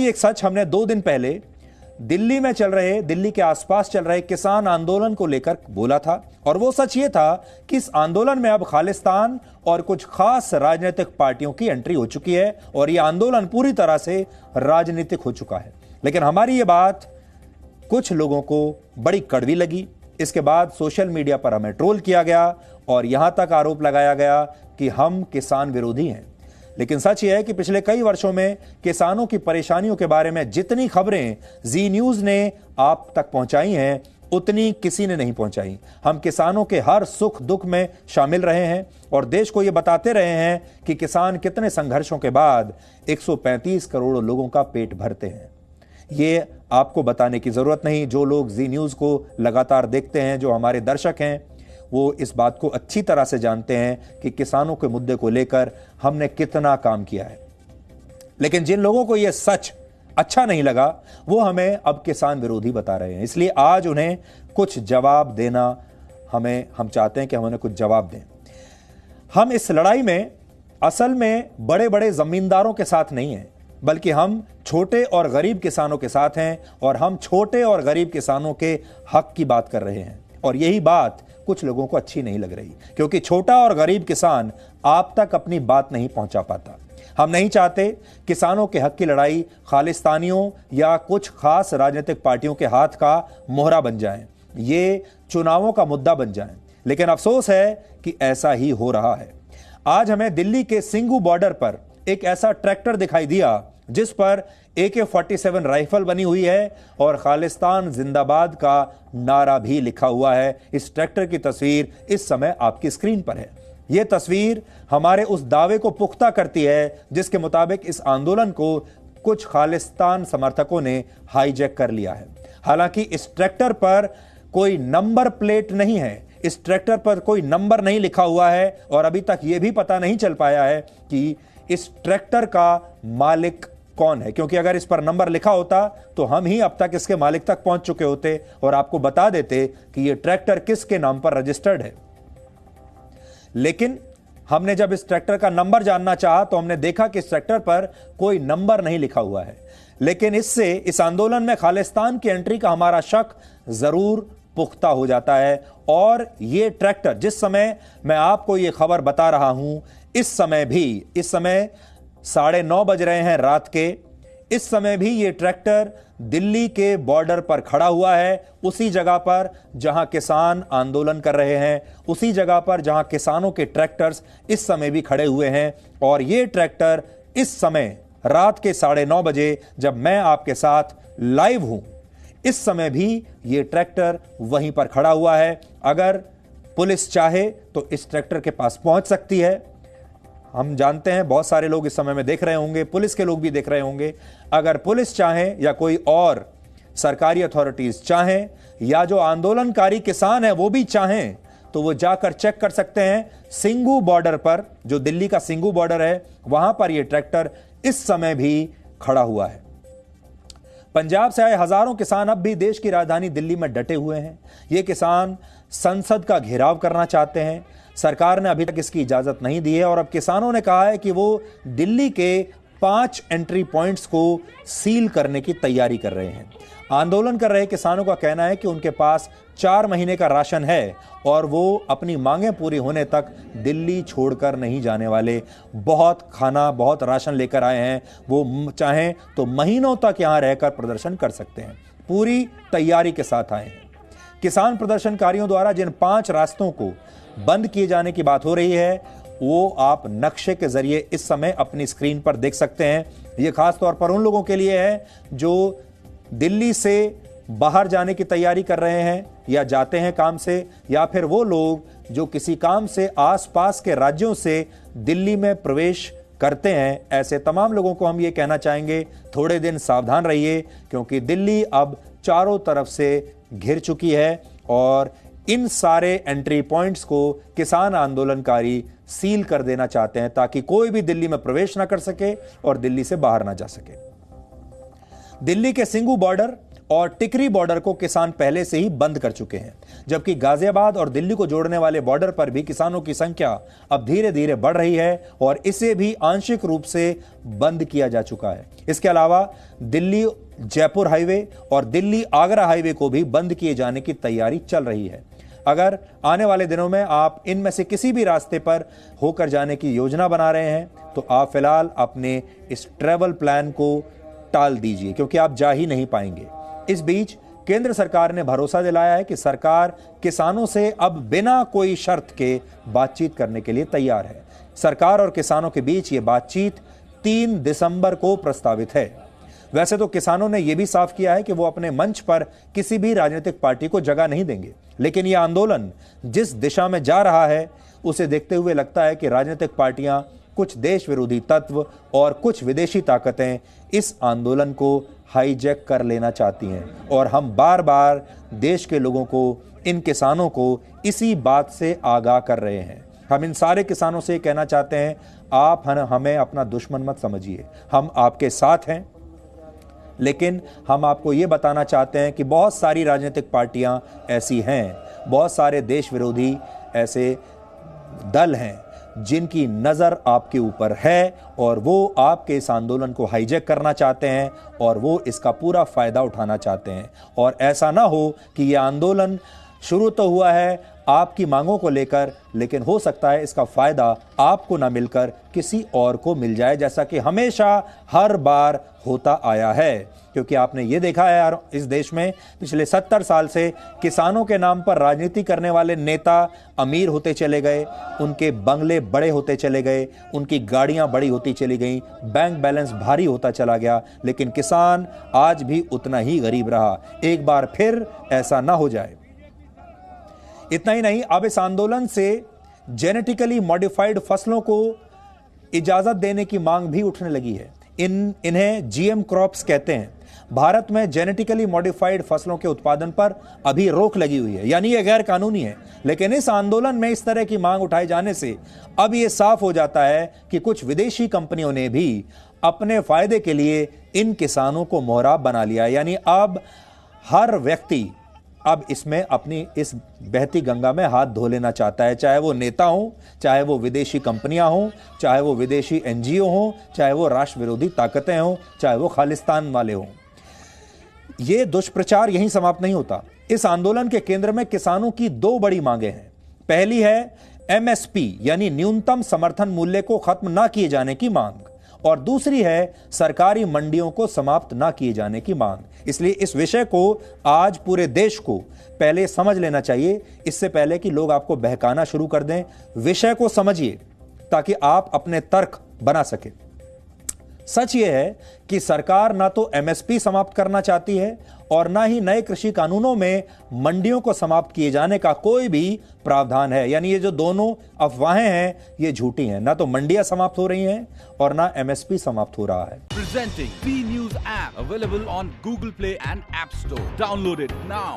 एक सच हमने 2 दिन पहले दिल्ली के आसपास चल रहे किसान आंदोलन को लेकर बोला था, और वो सच ये था कि इस आंदोलन में अब खालिस्तान और कुछ खास राजनीतिक पार्टियों की एंट्री हो चुकी है और ये आंदोलन पूरी तरह से राजनीतिक हो चुका है। लेकिन हमारी ये बात कुछ लोगों को बड़ी कड़वी लगी। इसके बाद सोशल मीडिया पर हमें ट्रोल किया गया और यहां तक आरोप लगाया गया कि हम किसान विरोधी हैं। लेकिन सच यह है कि पिछले कई वर्षों में किसानों की परेशानियों के बारे में जितनी खबरें जी न्यूज ने आप तक पहुंचाई हैं, उतनी किसी ने नहीं पहुंचाई। हम किसानों के हर सुख दुख में शामिल रहे हैं और देश को यह बताते रहे हैं कि किसान कितने संघर्षों के बाद 135 करोड़ लोगों का पेट भरते हैं। ये आपको बताने की जरूरत नहीं। जो लोग जी न्यूज को लगातार देखते हैं, जो हमारे दर्शक हैं, वो इस बात को अच्छी तरह से जानते हैं कि किसानों के मुद्दे को लेकर हमने कितना काम किया है। लेकिन जिन लोगों को यह सच अच्छा नहीं लगा, वो हमें अब किसान विरोधी बता रहे हैं। इसलिए आज उन्हें कुछ जवाब देना हम चाहते हैं कि हम उन्हें कुछ जवाब दें। हम इस लड़ाई में असल में बड़े बड़े जमींदारों के साथ नहीं हैं, बल्कि हम छोटे और गरीब किसानों के साथ हैं और हम छोटे और गरीब किसानों के हक की बात कर रहे हैं। और यही बात कुछ लोगों को अच्छी नहीं लग रही, क्योंकि छोटा और गरीब किसान आप तक अपनी बात नहीं पहुंचा पाता। हम नहीं चाहते किसानों के हक की लड़ाई खालिस्तानियों या कुछ खास राजनीतिक पार्टियों के हाथ का मोहरा बन जाए, ये चुनावों का मुद्दा बन जाए। लेकिन अफसोस है कि ऐसा ही हो रहा है। आज हमें दिल्ली के सिंगू बॉर्डर पर एक ऐसा ट्रैक्टर दिखाई दिया जिस पर AK-47 राइफल बनी हुई है और खालिस्तान जिंदाबाद का नारा भी लिखा हुआ है। इस ट्रैक्टर की तस्वीर इस समय आपकी स्क्रीन पर है। यह तस्वीर हमारे उस दावे को पुख्ता करती है जिसके मुताबिक इस आंदोलन को कुछ खालिस्तान समर्थकों ने हाईजैक कर लिया है। हालांकि इस ट्रैक्टर पर कोई नंबर प्लेट नहीं है, इस ट्रैक्टर पर कोई नंबर नहीं लिखा हुआ है और अभी तक यह भी पता नहीं चल पाया है कि इस ट्रैक्टर का मालिक कौन है, क्योंकि अगर इस पर नंबर लिखा होता तो हम ही अब तक इसके मालिक तक पहुंच चुके होते और आपको बता देते कि यह ट्रैक्टर किसके नाम पर रजिस्टर्ड है। लेकिन हमने जब इस ट्रैक्टर का नंबर जानना चाहा तो हमने देखा कि इस ट्रैक्टर पर कोई नंबर नहीं लिखा हुआ है। लेकिन इससे इस आंदोलन में खालिस्तान की एंट्री का हमारा शक जरूर पुख्ता हो जाता है। और यह ट्रैक्टर, जिस समय मैं आपको यह खबर बता रहा हूं, इस समय 9:30 बज रहे हैं रात के, इस समय भी यह ट्रैक्टर दिल्ली के बॉर्डर पर खड़ा हुआ है, उसी जगह पर जहां किसान आंदोलन कर रहे हैं, उसी जगह पर जहां किसानों के ट्रैक्टर्स इस समय भी खड़े हुए हैं। और यह ट्रैक्टर इस समय रात के 9:30 बजे जब मैं आपके साथ लाइव हूं, इस समय भी यह ट्रैक्टर वहीं पर खड़ा हुआ है। अगर पुलिस चाहे तो इस ट्रैक्टर के पास पहुंच सकती है। हम जानते हैं बहुत सारे लोग इस समय में देख रहे होंगे, पुलिस के लोग भी देख रहे होंगे। अगर पुलिस चाहे या कोई और सरकारी अथॉरिटीज चाहें या जो आंदोलनकारी किसान है वो भी चाहें, तो वो जाकर चेक कर सकते हैं सिंगू बॉर्डर पर, जो दिल्ली का सिंगू बॉर्डर है, वहां पर यह ट्रैक्टर इस समय भी खड़ा हुआ है। पंजाब से आए हजारों किसान अब भी देश की राजधानी दिल्ली में डटे हुए हैं। ये किसान संसद का घेराव करना चाहते हैं। सरकार ने अभी तक इसकी इजाजत नहीं दी है और अब किसानों ने कहा है कि वो दिल्ली के 5 एंट्री पॉइंट्स को सील करने की तैयारी कर रहे हैं। आंदोलन कर रहे किसानों का कहना है कि उनके पास 4 महीने का राशन है और वो अपनी मांगें पूरी होने तक दिल्ली छोड़कर नहीं जाने वाले। बहुत खाना, बहुत राशन लेकर आए हैं। वो चाहें तो महीनों तक यहां रहकर प्रदर्शन कर सकते हैं। पूरी तैयारी के साथ आए हैं। किसान प्रदर्शनकारियों द्वारा जिन 5 रास्तों को बंद किए जाने की बात हो रही है, वो आप नक्शे के जरिए इस समय अपनी स्क्रीन पर देख सकते हैं। यह खास तौर पर उन लोगों के लिए है जो दिल्ली से बाहर जाने की तैयारी कर रहे हैं या जाते हैं काम से, या फिर वो लोग जो किसी काम से आसपास के राज्यों से दिल्ली में प्रवेश करते हैं। ऐसे तमाम लोगों को हम ये कहना चाहेंगे, थोड़े दिन सावधान रहिए, क्योंकि दिल्ली अब चारों तरफ से घिर चुकी है और इन सारे एंट्री पॉइंट्स को किसान आंदोलनकारी सील कर देना चाहते हैं ताकि कोई भी दिल्ली में प्रवेश ना कर सके और दिल्ली से बाहर ना जा सके। दिल्ली के सिंगू बॉर्डर और टिकरी बॉर्डर को किसान पहले से ही बंद कर चुके हैं, जबकि गाजियाबाद और दिल्ली को जोड़ने वाले बॉर्डर पर भी किसानों की संख्या अब धीरे धीरे बढ़ रही है और इसे भी आंशिक रूप से बंद किया जा चुका है। इसके अलावा दिल्ली जयपुर हाईवे और दिल्ली आगरा हाईवे को भी बंद किए जाने की तैयारी चल रही है। अगर आने वाले दिनों में आप इनमें से किसी भी रास्ते पर होकर जाने की योजना बना रहे हैं तो आप फिलहाल अपने इस ट्रैवल प्लान को टाल दीजिए, क्योंकि आप जा ही नहीं पाएंगे। इस बीच केंद्र सरकार ने भरोसा दिलाया है कि सरकार किसानों से अब बिना कोई शर्त के बातचीत करने के लिए तैयार है। सरकार और किसानों के बीच ये बातचीत 3 दिसंबर को प्रस्तावित है। वैसे तो किसानों ने यह भी साफ किया है कि वो अपने मंच पर किसी भी राजनीतिक पार्टी को जगह नहीं देंगे, लेकिन यह आंदोलन जिस दिशा में जा रहा है उसे देखते हुए लगता है कि राजनीतिक पार्टियां, कुछ देश विरोधी तत्व और कुछ विदेशी ताकतें इस आंदोलन को हाईजैक कर लेना चाहती हैं और हम बार बार देश के लोगों को, इन किसानों को इसी बात से आगाह कर रहे हैं। हम इन सारे किसानों से कहना चाहते हैं, आप हमें अपना दुश्मन मत समझिए, हम आपके साथ हैं, लेकिन हम आपको ये बताना चाहते हैं कि बहुत सारी राजनीतिक पार्टियां ऐसी हैं, बहुत सारे देश विरोधी ऐसे दल हैं जिनकी नज़र आपके ऊपर है और वो आपके इस आंदोलन को हाईजैक करना चाहते हैं और वो इसका पूरा फायदा उठाना चाहते हैं। और ऐसा ना हो कि ये आंदोलन शुरू तो हुआ है आपकी मांगों को लेकर, लेकिन हो सकता है इसका फायदा आपको ना मिलकर किसी और को मिल जाए, जैसा कि हमेशा हर बार होता आया है। क्योंकि आपने ये देखा है यार, इस देश में पिछले 70 साल से किसानों के नाम पर राजनीति करने वाले नेता अमीर होते चले गए, उनके बंगले बड़े होते चले गए, उनकी गाड़ियां बड़ी होती चली गई, बैंक बैलेंस भारी होता चला गया, लेकिन किसान आज भी उतना ही गरीब रहा। एक बार फिर ऐसा ना हो जाए। इतना ही नहीं, अब इस आंदोलन से जेनेटिकली मॉडिफाइड फसलों को इजाजत देने की मांग भी उठने लगी है। इन्हें जीएम क्रॉप्स कहते हैं। भारत में जेनेटिकली मॉडिफाइड फसलों के उत्पादन पर अभी रोक लगी हुई है, यानी यह गैर कानूनी है। लेकिन इस आंदोलन में इस तरह की मांग उठाए जाने से अब यह साफ हो जाता है कि कुछ विदेशी कंपनियों ने भी अपने फायदे के लिए इन किसानों को मोहराब बना लिया है। यानी अब हर व्यक्ति अब इसमें अपनी इस बहती गंगा में हाथ धो लेना चाहता है, चाहे वो नेता हो, चाहे वो विदेशी कंपनियां हो, चाहे वो विदेशी एनजीओ हो, चाहे वो राष्ट्र विरोधी ताकतें हो, चाहे वो खालिस्तान वाले हों। ये दुष्प्रचार यहीं समाप्त नहीं होता। इस आंदोलन के केंद्र में किसानों की 2 बड़ी मांगे हैं। पहली है एमएसपी यानी न्यूनतम समर्थन मूल्य को खत्म ना किए जाने की मांग, और दूसरी है सरकारी मंडियों को समाप्त ना किए जाने की मांग। इसलिए इस विषय को आज पूरे देश को पहले समझ लेना चाहिए, इससे पहले कि लोग आपको बहकाना शुरू कर दें। विषय को समझिए ताकि आप अपने तर्क बना सकें। सच यह है कि सरकार ना तो एमएसपी समाप्त करना चाहती है और ना ही नए कृषि कानूनों में मंडियों को समाप्त किए जाने का कोई भी प्रावधान है। यानी ये जो दोनों अफवाहें हैं ये झूठी हैं। ना तो मंडियां समाप्त हो रही हैं और ना एमएसपी समाप्त हो रहा है। Presenting B News app available on Google Play and App Store. Download it now.